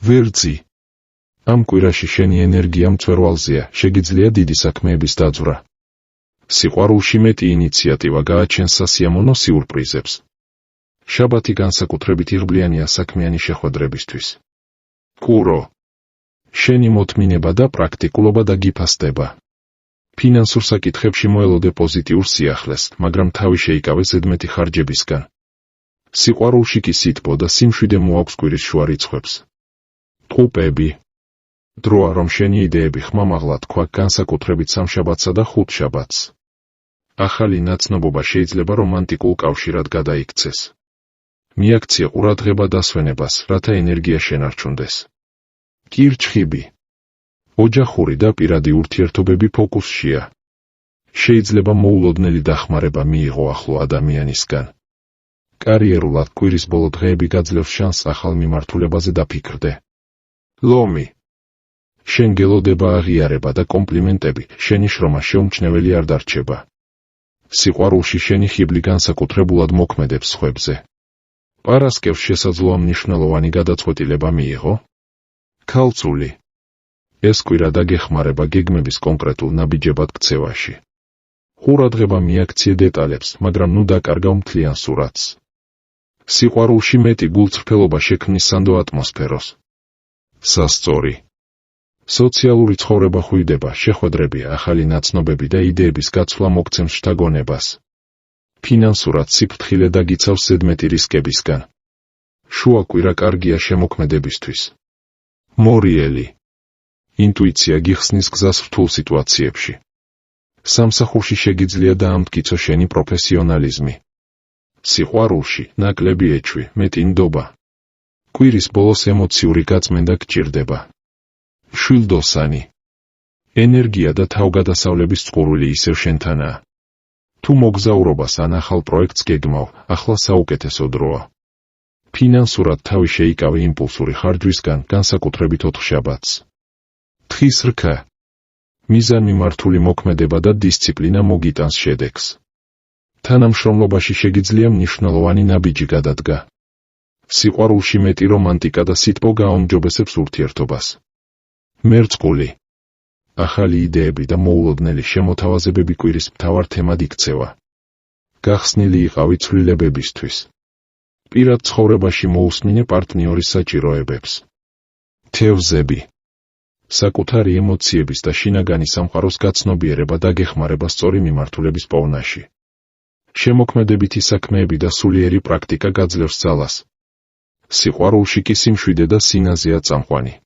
ვერძი. ამ კვირაში შენი ენერგია მწვერვალზეა, შეგიძლია დიდი საქმეების დაძვრა. სიყვარულში მეტი ინიციატივა გააჩენს სასიამოვნო სიურპრიზებს. შაბათი განსაკუთრებით იღბლიანია საქმიანი შეხვედრებისთვის. კურო. შენი მოთმინება და პრაქტიკულობა დაგიფასდება. ფინანსურ საკითხებში მოელოდე პოზიტიურ სიახლეს, მაგრამ თავი შეიკავე ზედმეტი ხარჯებისგან. სიყვარულში კი სითბო და სიმშვიდე მოაქვს კვირის შუა რიცხვებს. ტყუპები. დროა რომ შენი იდეები ხმამაღლა თქვა განსაკუთრებით სამშაბათსა და ხუთშაბათს. ახალი ნაცნობობა შეიძლება რომანტიკულ კავშირად გადაიქცეს. მიაქცია ყურადღება დასვენებას, რათა ენერგია შენარჩუნდეს. კირჩხიბი. ოჯახური და პირადი ურთიერთობები ფოკუსშია. შეიძლება მოულოდნელი დახმარება მიიღო ახლო ადამიანისგან. კარიერულად კვირის ბოლო დღეები გაძლევს შანსს ახალ მიმართულებაზე დაფიქრდე. ლომი. შენ გელოდება აღიარება და კომპლიმენტები, შენი შრომა შეუმჩნეველი არ დარჩება. სიყვარულში შენი ხიბლი განსაკუთრებულად მოქმედებს სხვებზე. პარასკევს შესაძლოა მნიშვნელოვანი გადაწყვეტილება მიიღო. ქალწული. ეს კვირა დაგეხმარება გეგმების კონკრეტულ ნაბიჯებად ქცევაში. ყურადღება მიაქცია დეტალებს, მაგრამ ნუ დაკარგავ მთლიან სურათს. სიყვარულში მეტი გულწრფელობა შექმნის სანდო ატმოსფეროს. სასწორი. სოციალური ცხოვრება ხვიდება, შეხვედრები, ახალი ნაცნობები და იდეების გაცვლა მოგცემს შთაგონებას. ფინანსურად სიფრთხილე დაგიცავს ზედმეტი რისკებისგან. შუა კვირა კარგია შემოქმედებისთვის. მორიელი. ინტუიცია გიხსნის გზას რთულ სიტუაციებში. სამსახურში შეგიძლია დაამტკიცო შენი პროფესიონალიზმი. სიყვარულში ნაკლები ეჩვი, მეტი ნდობა. კვირის ბოლოს ემოციური გაწმენდა გჭირდება. შვილდოსანი. ენერგია და თავგადასავლების წყურვილი ისევ შენთანაა. თუ მოგზაურობას ან ახალ პროექტს გეგმავ, ახლა საუკეთესო დროა. ფინანსურად თავი შეიკავე იმპულსური ხარჯვისგან, განსაკუთრებით ოთხშაბათს. თხის რქა. მიზანმიმართული მოქმედება და დისციპლინა მოგიტანს შედეგს. თანამშრომლობაში შეგიძლია მნიშვნელოვანი ნაბიჯი გადადგა. სიყვარულში მეტი რომანტიკა და სითბო გააუმჯობესებს ურთიერთობას. მერწყული. ახალი იდეები და მოულოდნელი შემოთავაზებები კვირის მთავარ თემად იქცევა. გახსნილი იყავი ცვლილებებისთვის. პირად ცხოვრებაში მოусმინე პარტნიორის საჭიროებებს. თევზები. საკუთარი ემოციების და შინაგანი სამყაროს გაცნობიერება და გეხმარება სწორი მიმართულების პოვნაში. შემოქმედებითი საქმეები და სულიერი პრაქტიკა გაძლევს ძალას. სიყვარულში კი სიმშვიდე და სინაზეა წამყვანი.